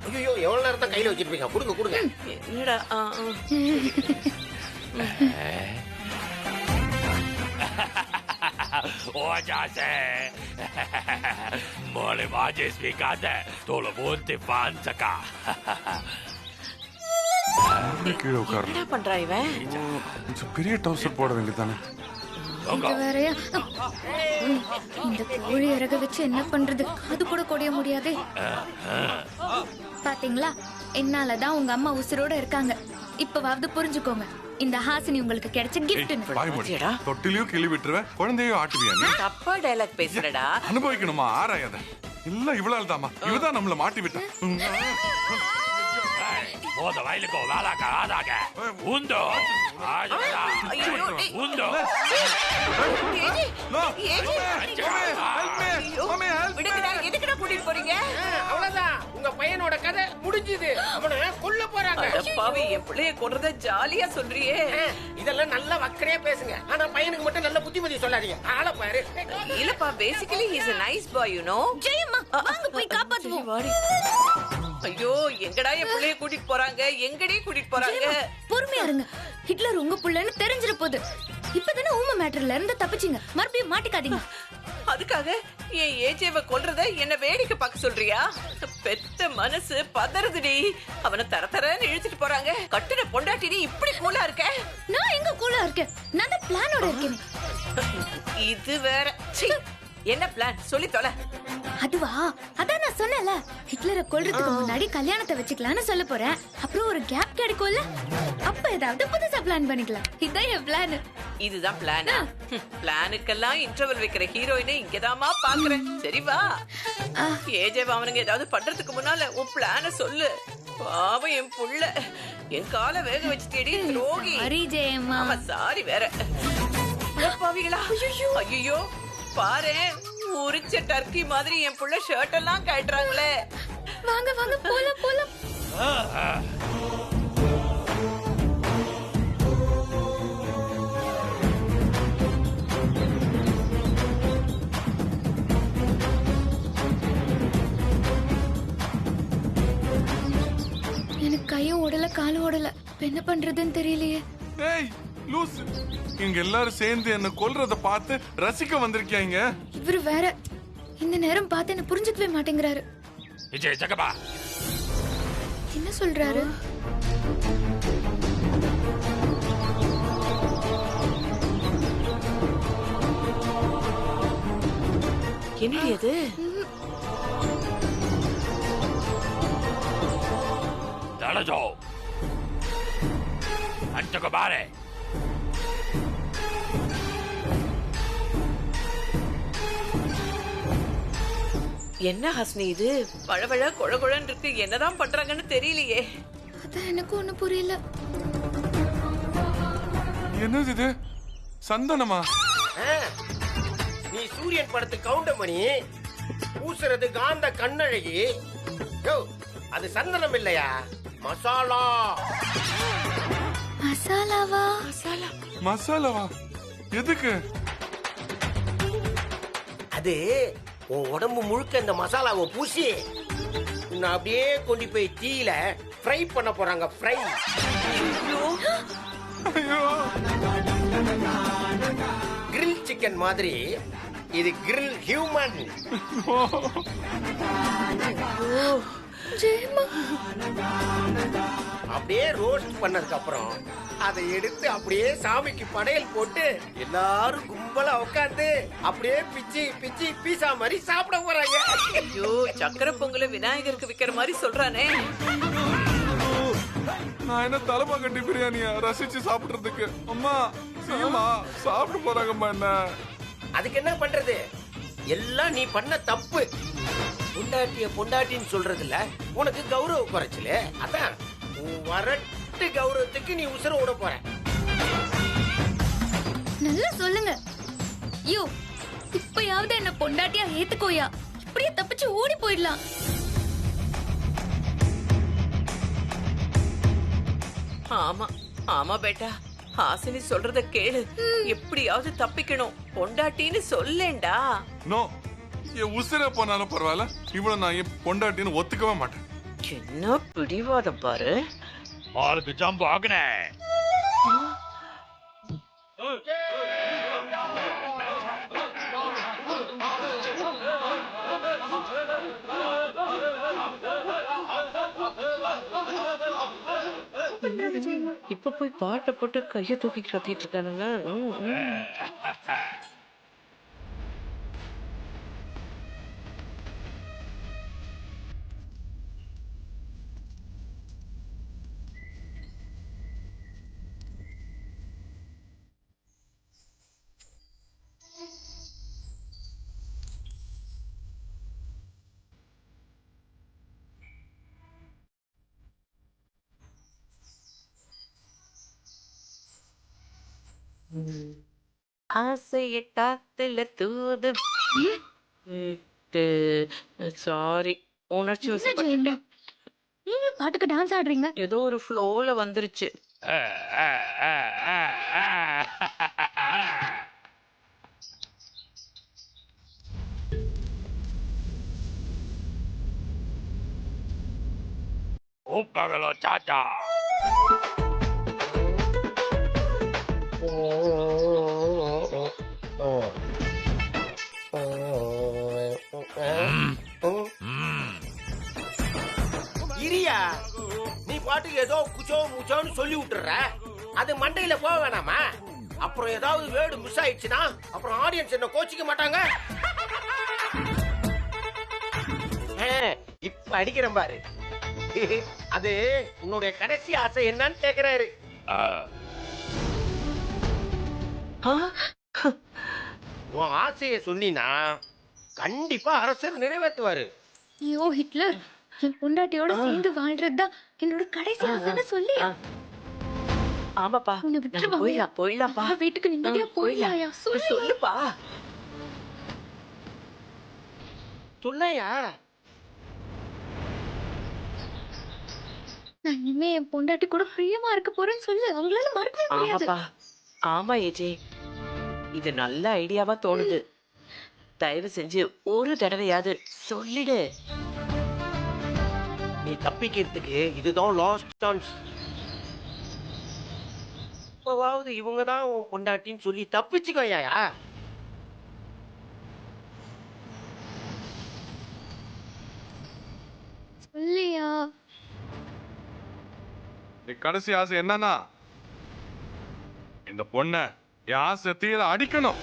ஐயோ எவ்வளவு நேரம் தான் கையில வச்சிருப்பீங்க? கொடுங்க கொடுங்க. என்னடா Oace! Mole magie spiegate, tu lo monti fanzaca. கீழே உட்காரு. என்ன பண்றா இவன்? கொஞ்சம் பெரிய டவுசர் போட வேண்டியதானே? இது வேறயா? இந்த கோழி இறக வச்சு என்ன பண்றது? அது கூட கொடைய முடியாதே. பாத்தீங்களா, என்னாலதான் உங்க அம்மா உசுரோட இருக்காங்க. இப்பவாவது புரிஞ்சுக்கோங்க, இந்த ஹாசினி உங்களுக்கு கிடைச்ச கிஃப்ட்னு. வாய் மூடு. தொட்டிலையும் கிளி விட்டுருவேன், குழந்தையும் ஆட்டுவியா நீ? தப்பா டயலாக் பேசுறடா. அனுபவிக்கணுமா? ஆராயாத. இல்ல இவளால் தாமா. இவதான் நம்மள மாட்டி விட்டா. Moda vai go valaga adaga. Undo. Undo. விடுங்கடா, எதுக்குடா கூட்டிட்டு போறீங்க? அவ்வளவுதான், உங்க பையனோட கதை முடிஞ்சது. அவனை கொல்ல போறாங்க. பாவி, என் பிள்ளைய கொல்றத ஜாலியா சொல்றியே. இதெல்லாம் நல்லா வக்கரையா பேசுங்க. ஆனா பையனுக்கு மட்டும் நல்ல புத்திமதி சொல்லாதீங்க. ஆள பாரு. இல்லப்பா, basically he is a nice boy, you know. Jayamma, வாங்க போய் காப்பாத்துவோம். ஐயோ, எங்கடா என் பிள்ளைய கூட்டிட்டு போறாங்க? எங்கடி கூட்டிட்டு போறாங்க? பொறுமையா இருங்க. ஹிட்லர் உங்க புள்ளன்னு தெரிஞ்சிர போகுது. இப்பதானே ஊம மேட்டர்ல இருந்து தப்பிச்சிங்க. மறுபடியும் மாட்டிக்காதீங்க. அதுக்காக என் ஏஜேவ கொல்றத என்ன வேடிக்கை பார்க்க சொல்றியா? பெத்த மனசு பதறுதுடி. அவனை தரன்னு இழுத்துட்டு போறாங்க. கட்டுன பொண்டாட்டி இப்படி கூலா இருக்க? நான் எங்க கூலா இருக்கேன்? நான் தான் பிளானோட இருக்கேன். இது வேற. சீ, என்ன பிளான் சொல்லி தொலை. அதுவா, அதான் நான் சொன்னேன்ல, ஹிட்லரை கொல்றதுக்கு முன்னாடி கல்யாணத்தை வச்சுக்கலாம்னு சொல்ல போறேன். அப்புறம் ஒரு கேப் கிடைக்கும்ல, அப்ப ஏதாவது புதுசா பிளான் பண்ணிக்கலாம். இதான் என் பிளான். இதுதான் பிளானா? பிளானுக்கெல்லாம் இன்டர்வல் வைக்கிற ஹீரோயினை இங்கதாமா பாக்குறேன். சரி வா. ஏஜேவ அவனுங்க ஏதாவது பண்றதுக்கு முன்னால உன் பிளான சொல்லு. பாவம் என் புள்ள, என் காலை வேக வச்சுட்டேடி துரோகி. ஹரி ஜெயம்மா. ஆமா, சாரி வேற. பாவிகளா, ஐயோ பாரு, உரிச்ச டர்க்கி மாதிரி என் புள்ள ஷர்ட் எல்லாம் கட்டுறாங்களே. வாங்க வாங்க, போலாம் போலாம். எனக்கு கையும் ஓடல, காலும் ஓடல. என்ன பண்றதுன்னு தெரியலையே. ஏய் லூஸ், இங்க எல்லாரும் சேர்ந்து என்ன கொல்றத பார்த்து ரசிக்க வந்திருக்கீங்க. இவரு வேற இந்த நேரம் பார்த்து என்ன புரிஞ்சுக்கவே மாட்டேங்கிறாரு. Ije Jagaba. என்ன சொல்றாரு? என்ன இது? Dalajo. Antagobare. என்ன ஹஸ்னி இது? வழவழ கொழகொழன்னு இருக்கு. என்னதான் பண்றாங்கன்னு தெரியலையே. அதான் எனக்கு ஒண்ணு புரியல. என்னது இது? சந்தனமா? நீ சூரியன் படத்து கவுண்டமணி, பூசுறது காந்த கண்ணழகி. யோ, அது சந்தனம் இல்லையா, மசாலா. மசாலாவா? மசாலாவா? எதுக்கு? அது உன் உடம்பு முழுக்க இந்த மசாலாவை பூசி உன்னை அப்படியே கொண்டு போய் தீயில ஃப்ரை பண்ண போறாங்க. ஃப்ரை. கிரில் சிக்கன் மாதிரி இது கிரில் ஹியூமன். அப்படியே ரோஸ்ட் பண்ணதுக்கு அப்புறம் அதை எடுத்து அப்படியே சாமிக்கு படையல் போட்டு எல்லாரும் கும்பலா உட்காந்து அப்படியே பிச்சி பிச்சி பீஸா மாதிரி சாப்பிட போறாங்க. ஐயோ, சக்கரை பொங்கல விநாயகருக்கு விக்கிற மாதிரி சொல்றானே. நான் என்ன தலப்பா கட்டி பிரியாணியா ரசிச்சு சாப்பிடுறதுக்கு? அம்மா சீமா சாப்பிட போறாங்கம்மா. என்ன அதுக்கு என்ன பண்றது? எல்லாம் நீ பண்ண தப்பு. பொண்டாட்டிய பொண்டாட்டின்னு சொல்றதுல உனக்கு கௌரவ குறைச்சல. அதான் வரட்டு கௌரவத்துக்கு நீ உசுர விட போற. நல்லா சொல்லுங்க. ஐயோ, இப்பயாவது என்ன பொண்டாட்டியா ஏத்துக்கோயா. இப்படியே தப்பிச்சு ஓடி போயிடலாம். ஆமா ஆமா பேட்டா, ஹாசினி சொல்றத கேளு. எப்படியாவது தப்பிக்கணும். பொண்டாட்டின்னு சொல்லேண்டா. நோ, என் உசிர போனாலும் பரவாயில்ல, இவ்வளவு நான் என் பொண்டாட்டின்னு ஒத்துக்கவே மாட்டேன். என்ன பிடிவாதம் பாரு. மாலுக்கு ஜம்பு ஆகுனே. இப்ப போய் பாட்டை போட்டு கைய தூக்கி கத்திட்டு இருக்கானுங்க. ஆசைய காத்துல தூது சாரி, உணர்ச்சி என்ன வசப்பட்டுட்டேன். ஜெயந்தி? நீங்க பாட்டுக்கு டான்ஸ் ஆடுறீங்க. ஏதோ ஒரு ஃப்ளோல வந்துருச்சு. ஊக்கங்களோ சாச்சா. இரியா, நீ பாட்டுக்கு ஏதோ குச்சோ முச்சோன்னு சொல்லி விட்டுற. அது மண்டையில போக வேணாமா? அப்புறம் ஏதாவது வேர்டு மிஸ் ஆயிடுச்சுன்னா அப்புறம் ஆடியன்ஸ் என்ன கோச்சிக்க மாட்டாங்க. இப்ப அடிக்கிறேன் பாரு. அது உன்னுடைய கடைசி ஆசை என்னன்னு கேக்குறாரு. உன் ஆசைய சொன்னீனா கண்டிப்பா அரசர் நிறைவேற்றுவாரு. ஐயோ ஹிட்லர், என் பொண்டாட்டியோட சேர்ந்து வாழ்றதுதான் என்னோட கடைசி ஆசைன்னு சொல்லி ஆமாப்பா, உன்னை விட்டுருவாங்க. போயிடலாம்ப்பா. வீட்டுக்கு நிம்மதியா போயிடலாயா? சொல்லுப்பா. சொல்லையா? நான் இனிமே என் பொண்டாட்டி கூட பிரியமா இருக்க போறேன்னு சொல்லு. அவங்களால மறக்கவே முடியாது. ஆமாப்பா, ஆமா ஏஜே, இது நல்ல ஐடியாவா தோணுது. தயவு செஞ்சு ஒரு தடவையாவது சொல்லிடு. நீ தப்பிக்கிறதுக்கு இதுதான் லாஸ்ட் சான்ஸ். இப்பவாவது இவங்க தான் உன் பொண்டாட்டின்னு சொல்லி தப்பிச்சுக்கோயா. சொல்லியா? நீ கடைசி ஆசை என்னன்னா இந்த பொண்ண என் ஆசை தீர அடிக்கணும்.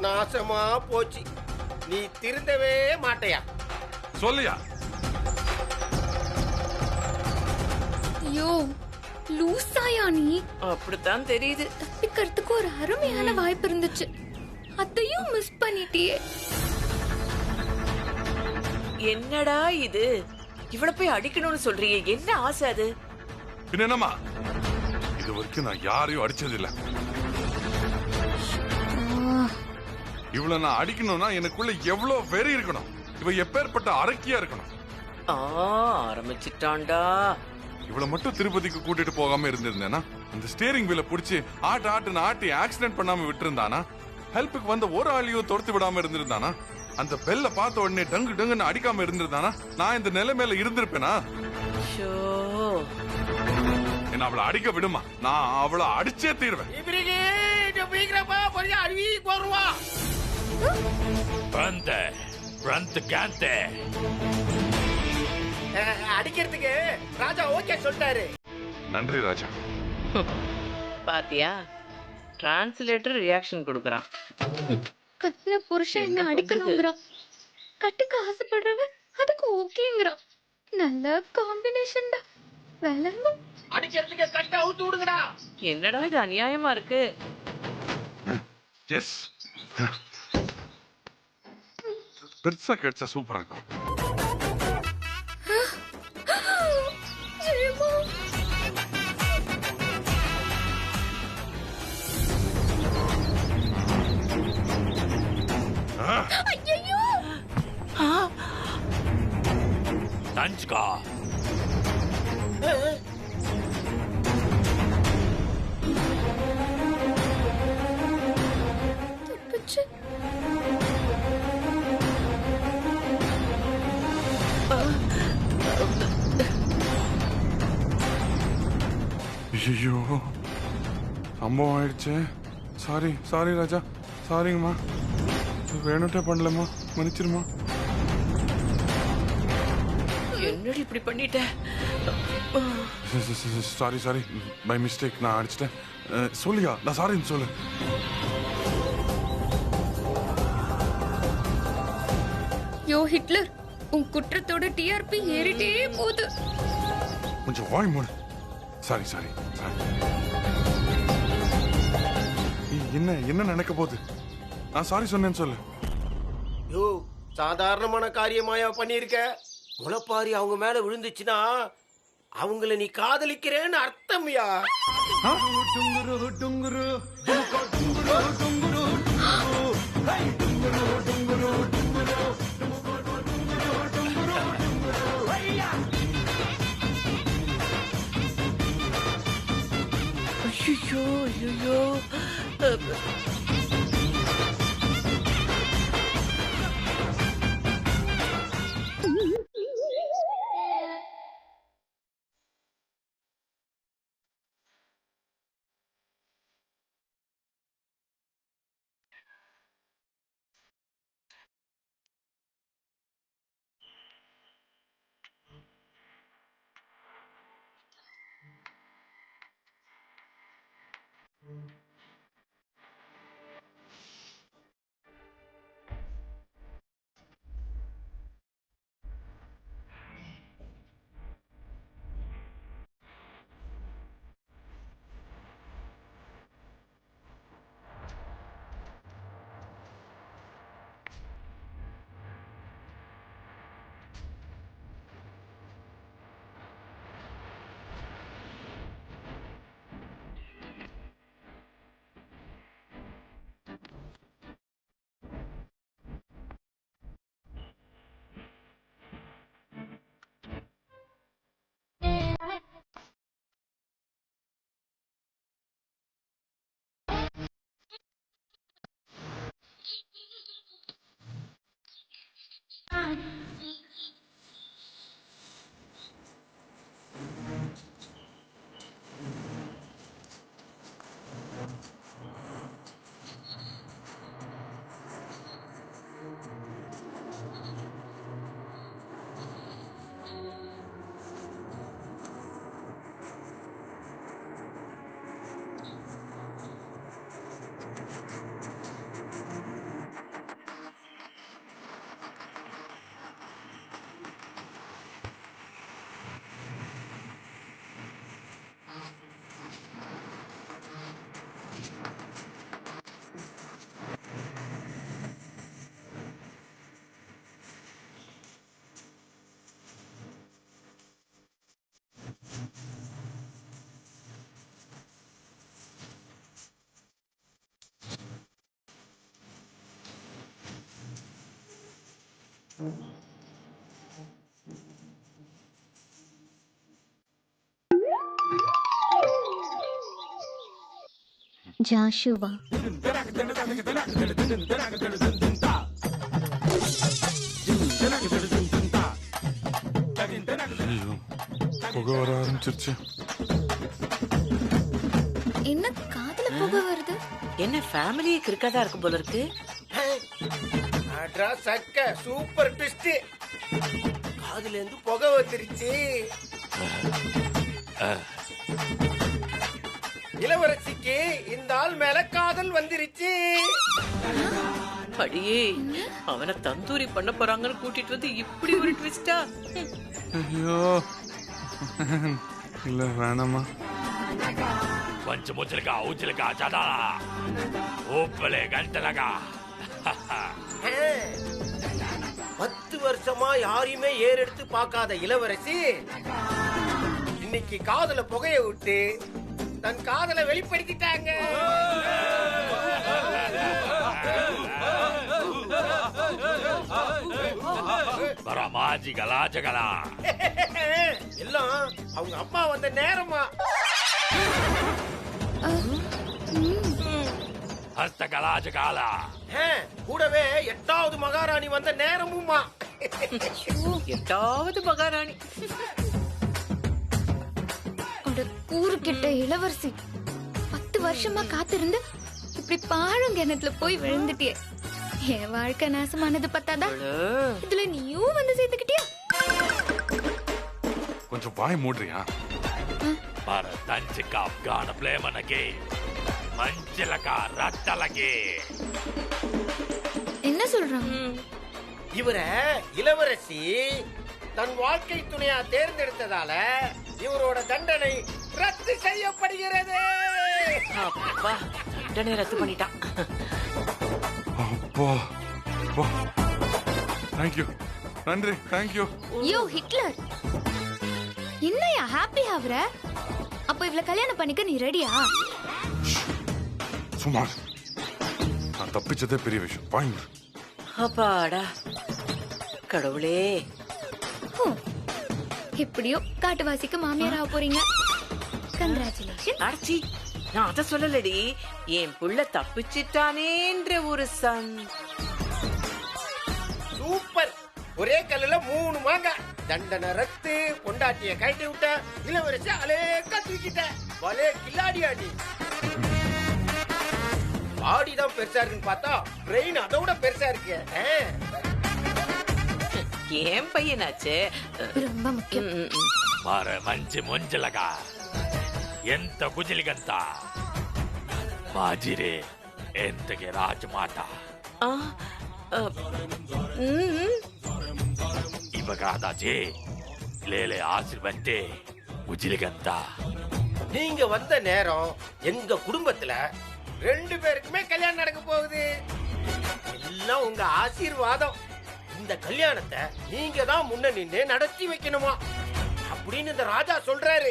நாசமா போச்சு. நீ திருந்தவே மாட்டையா? சொல்லியா? ஐயோ லூசாயா நீ? அப்படித்தான் தெரியுது. தப்பிக்கிறதுக்கு ஒரு அருமையான வாய்ப்பு இருந்துச்சு, அதையும் மிஸ் பண்ணிட்டியே. என்னடா இது? இவள போய் அடிக்கணும்னு சொல்றியே, என்ன ஆசை அது? பின்ன என்னம்மா, இது வரைக்கும் நான் யாரையும் அடிச்சது இல்ல. இவ்வளவு நான் அடிக்கணும்னா எனக்குள்ள எவ்வளவு வெறி இருக்கணும். இவ எப்பேற்பட்ட அரக்கியா இருக்கணும். ஆரம்பிச்சிட்டான்டா. இவ்வளவு மட்டும் திருப்பதிக்கு கூட்டிட்டு போகாம இருந்திருந்தேனா, இந்த ஸ்டீரிங் வீல புடிச்சு ஆட்டுன்னு ஆட்டி ஆக்சிடென்ட் பண்ணாம விட்டு இருந்தானா, ஹெல்ப்புக்கு வந்த ஒரு ஆளையும் துரத்து விடாம இருந்திருந்தானா, அந்த பெல்ல பார்த்த உடனே டங்கு டங்குன்னு அடிக்காம இருந்திருந்தானா, நான் இந்த நிலைமையில இருந்திருப்பேனா? என்ன அவளை அடிக்க விடுமா? நான் அவளை அடிச்சே தீர்வேன். அடிக்கிறதுக்கு ராஜா ஓகே சொல்லிட்டாரு. நன்றி ராஜா. பாத்தியா, டிரான்ஸ்லேட்டர் ரியாக்ஷன் கொடுக்கறான். கத்தில புருஷன் என்ன அடிக்கணுங்கிறான், கட்டுக்கு ஆசைப்படுறவ அதுக்கு ஓகேங்கிறான். நல்ல காம்பினேஷன் தான். விளங்கும். அடிக்கிறதுக்கு கட்ட அவுத்து விடுங்கடா. என்னடா இது அநியாயமா இருக்கு? எஸ், பெருசா கிடைச்சா சூப்பரா இருக்கும். ஜெயமா, ஐயோ தஞ்சுக்கா. தப்பிச்சு ஐயோ சம்பவம் ஆயிடுச்சு. சாரி சாரி ராஜா, சாரிங்கம்மா, வேணுட்டே பண்ணலம்மா, மன்னிச்சிருமா. என்னடி இப்படி பண்ணிட்ட? சாரி சாரி, பை மிஸ்டேக் நான் அடிச்சிட்டேன். சொல்லியா, நான் சாரின்னு சொல்லு. யோ ஹிட்லர், உன் குற்றத்தோட டிஆர்பி ஏறிட்டே போகுது. கொஞ்சம் வாய் மூடு. Sorry sorry sorry. என்ன என்ன நடக்க போகுது? நான் சாரி சொன்னேன்னு சொல்லு. யோ, சாதாரணமான காரியமாயா பண்ணிருக்க? முளைப்பாரி அவங்க மேல விழுந்துச்சுன்னா அவங்கள நீ காதலிக்கிறேன்னு அர்த்தம்யா. ஐயோ ஐயோ, ஜாஷுவா, ஐயோ புகை வர ஆரம்பிச்சிருச்சு. என்ன காதுல புகை வருது? என்ன ஃபேமிலியே கிறுக்காதா இருக்கும் போல இருக்கு. அட்ரா சக்க சூப்பர் ட்விஸ்ட். காதுல இருந்து புகை வந்துருச்சு. இளவரசிக்கு இந்த ஆள் மேல காதல் வந்துருச்சு. அடியே, அவனை தந்தூரி பண்ண போறாங்கன்னு கூட்டிட்டு வந்து இப்படி ஒரு ட்விஸ்டா? ஐயோ இல்ல வேணாமா. पंच मुचलका उचलका चदाला ऊपले गंटलका 10 வருஷமா யாரையுமே ஏறெடுத்து பார்க்காத இளவரசி இன்னைக்கு காதல புகைய விட்டு தன் காதலை வெளிப்படுத்திட்டாங்க. பரமாஜி கலா ஜகலா எல்லாம் அவங்க அப்பா வந்த நேரமா. ஹஸ்த கலா ஜகாலா கூடவே 8வது மகாராணி வந்த நேரமுமா. 8வது மகாராணி. ஊருக்கிட்ட இளவரசி 10 வருஷமா காத்திருந்து இப்படி பாழும் கிணத்துல போய் விழுந்துட்டியே. என் வாழ்க்கை நாசமானது பத்தாதா இதுல நீயும் வந்து சேர்த்துக்கிட்டியா? கொஞ்சம் வாய் மூடுறியா? Para tanchika afghana play manage. Manchilaka rattalage. என்ன சொல்றான்? இவர இளவரசி தன் வாழ்க்கை துணையா தேர்ந்தெடுத்ததால இவரோட தண்டனை ரத்து செய்யப்படுகிறது. அப்பா உடனே ரத்து பண்ணிட்டான். அப்பா தேங்க்யூ, நன்றி, தேங்க்யூ. யோ ஹிட்லர், என்னையா ஹாப்பி ஆகுற? அப்ப இவள கல்யாணம் பண்ணிக்க நீ ரெடியா? சும்மா நான் தப்பிச்சதே பெரிய விஷயம். வாய் மூடு. அப்பாடா கடவுளே. எப்படியோ காட்டுவாசிக்கு மாமியார் ஆக போறீங்க. கங்க்ராச்சுலேஷன். அடச்சி, நான் அத சொல்லலடி. என் புள்ள தப்பிச்சிட்டானேன்ற ஒரு சூப்பர். ஒரே கல்லுல 3 மாங்காய். தண்டனை ரத்து, பொண்டாட்டிய கட்டி விட்ட, இளவரசி அலேக்கா தூக்கிட்ட. பலே கில்லாடியாடி. பாடிதான் பெருசா இருக்குன்னு பார்த்தா பிரெயின் அதோட பெருசா இருக்கு. ஏன் பையனாச்சு. ரொம்ப முக்கியம். Para manchi munchilaga. Enta kujiliganta. Majire entage rajmata. Ibagadaji lele ஆசிர்வந்தே குஜிலிகந்தா. நீங்க வந்த நேரம் எங்க குடும்பத்துல 2 பேருக்குமே கல்யாணம் நடக்க போகுது. எல்லாம் உங்க ஆசீர்வாதம். இந்த கல்யாணத்தை நீங்க தான் முன்ன நின்று நடத்தி வைக்கணுமா அப்படின்னு இந்த ராஜா சொல்றாரு.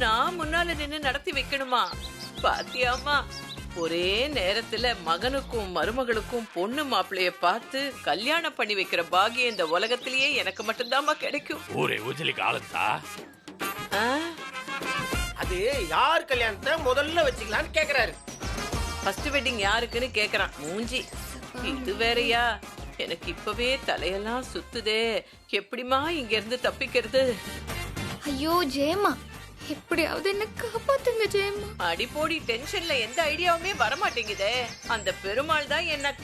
நான் முன்னால நின்னு நடத்தி வைக்கணுமா? பாத்தியாமா, ஒரே நேரத்துல மகனுக்கும் மருமகளுக்கும் பொண்ணு மாப்பிளைய பார்த்து கல்யாணம் பண்ணி வைக்கிற பாக்கியம் இந்த உலகத்திலேயே எனக்கு மட்டும்தாமா கிடைக்கும். ஊரே உஜிலிக்கு ஆளுந்தா. அது யார் கல்யாணத்தை முதல்ல வச்சுக்கலான்னு கேக்குறாரு. ஃபர்ஸ்ட் வெட்டிங் யாருக்குன்னு கேக்குறான். மூஞ்சி இது வேறயா? எனக்கு இப்பவே தலையெல்லாம் சுத்துதே. எப்படிமா இங்க இருந்து தப்பிக்கிறது? ஐயோ ஜெயமா, எப்படியாவது என்ன காப்பாத்துங்க ஜெயமா. அடிப்போடி டென்ஷன்ல எந்த ஐடியாவுமே வர மாட்டேங்குதே. அந்த பெருமாள் தான் என்ன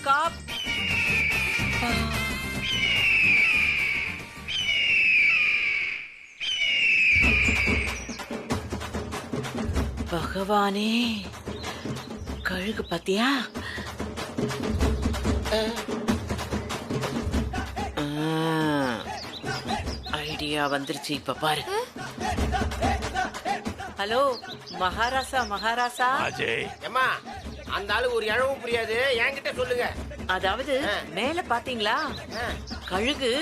பகவானே, கழுகு பாத்தியா? ஐடியா வந்துருச்சு இப்ப பாரு. ஹலோ மகாராசா, மகாராசா. அஜய் ஏமா, அந்த ஆளு ஒரு இழவும் புரியாது, என்கிட்ட சொல்லுங்க. அதாவது மேல பாத்தீங்களா, கழுகு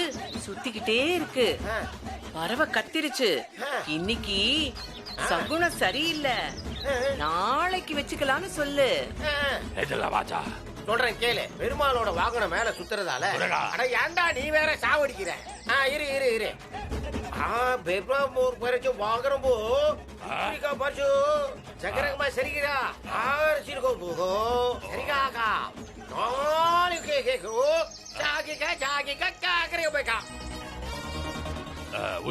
சுத்திக்கிட்டே இருக்கு. பறவை கத்திருச்சு. இன்னைக்கு சகுனம் சரியில்லை, நாளைக்கு வச்சுக்கலாம்னு சொல்லு. எதில வாஜா சொல்றேன் கேளு. பெருமாளோட வாகனம் மேல சுத்துறதால அட ஏண்டா நீ வேற சாவடிக்கிற. இரு இரு இரு. பெருமாள் பறிச்சு வாகனம் போ பறிச்சு சக்கரமா சரிகிறா ஆரிச்சிருக்கோ போகோ சரிகாக்கா நாளைக்கு கேக்கு சாகிக்கா சாகிக்கா காக்கறே போய்க்கா.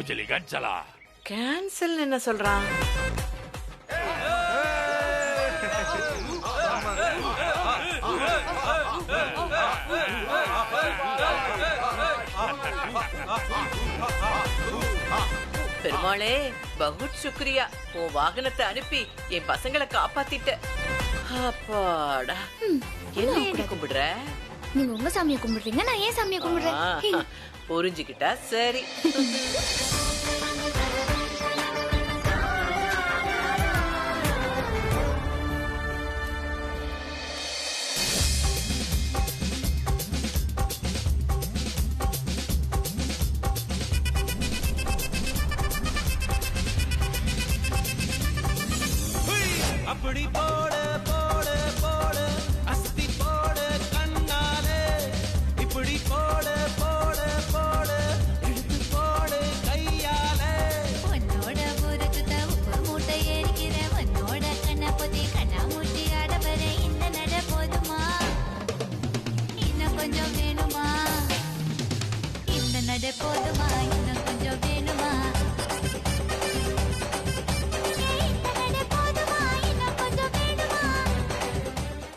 உஜிலி கஞ்சலா கேன்சல் என்ன சொல்றான்? பெருமாளே பகுத் சுக்ரியா, உன் வாகனத்தை அனுப்பி என் பசங்களை காப்பாத்திட்ட. அப்பாடா, என்ன ஏன் கும்பிடுற? நீங்க உங்க சாமியை கும்பிடுறீங்க, நான் ஏன் சாமியை கும்பிடுறேன். புரிஞ்சுக்கிட்டா சரி. அப்படி போட போட போட அஸ்தி போட கண்ணாலே, இப்படி போட போட போட எடுத்து போட கையாலே. உன்னோட ஊருக்கு உப்பு மூட்டை ஏறிக்கிற, உன்னோட கண்ண பொதி கண்ணா மூட்டி ஆடவர. இந்த நட போதுமா, இன்னும் கொஞ்சம் வேணுமா? இந்த நட போதுமா?